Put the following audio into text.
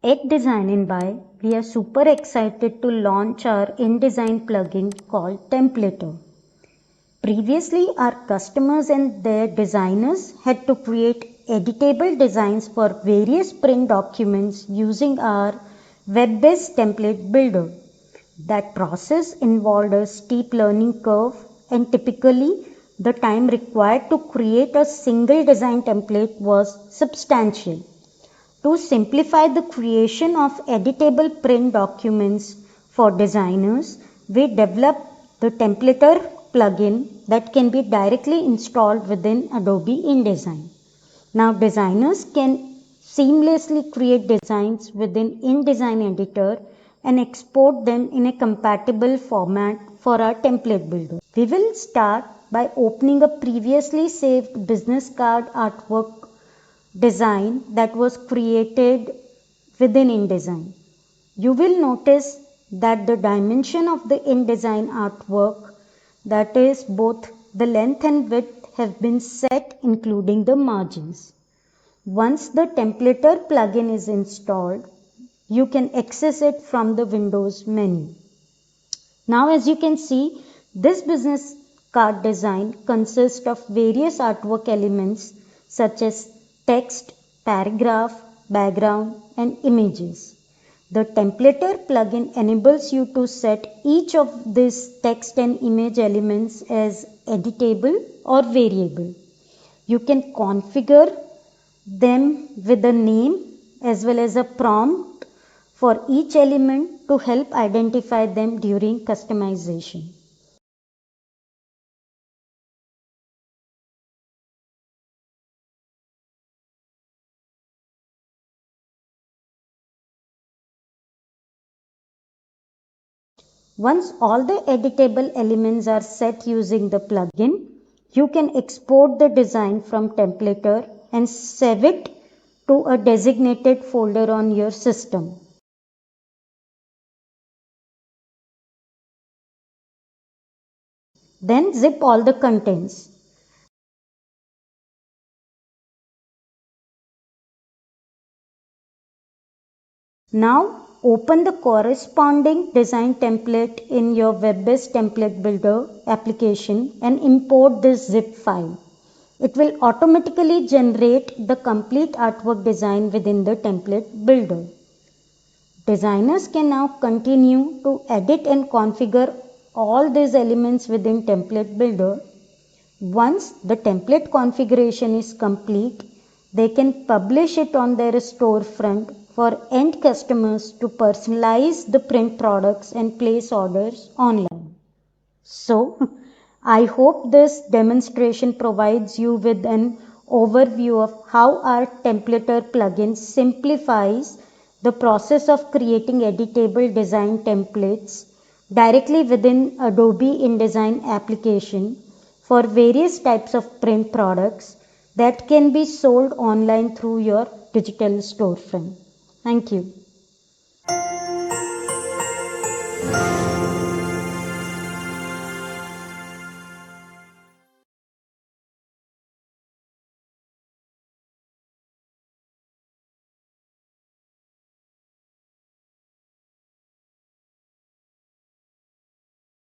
At DesignNBuy, we are super excited to launch our InDesign plugin called Templater. Previously, our customers and their designers had to create editable designs for various print documents using our web-based template builder. That process involved a steep learning curve, and typically the time required to create a single design template was substantial. To simplify the creation of editable print documents for designers, we developed the Templater plugin that can be directly installed within Adobe InDesign. Now designers can seamlessly create designs within InDesign editor and export them in a compatible format for our template builder. We will start by opening a previously saved business card artwork design that was created within InDesign. You will notice that the dimension of the InDesign artwork, that is both the length and width, have been set including the margins. Once the Templater plugin is installed, you can access it from the Windows menu. Now as you can see, this business card design consists of various artwork elements such as text, paragraph, background and images. The Templater plugin enables you to set each of these text and image elements as editable or variable. You can configure them with a name as well as a prompt for each element to help identify them during customization. Once all the editable elements are set using the plugin, you can export the design from Templater and save it to a designated folder on your system. Then zip all the contents. Now open the corresponding design template in your web-based template builder application and import this zip file. It will automatically generate the complete artwork design within the template builder. Designers can now continue to edit and configure all these elements within template builder. Once the template configuration is complete, they can publish it on their storefront for end customers to personalize the print products and place orders online. So, I hope this demonstration provides you with an overview of how our Templater plugin simplifies the process of creating editable design templates directly within Adobe InDesign application for various types of print products that can be sold online through your digital storefront. Thank you.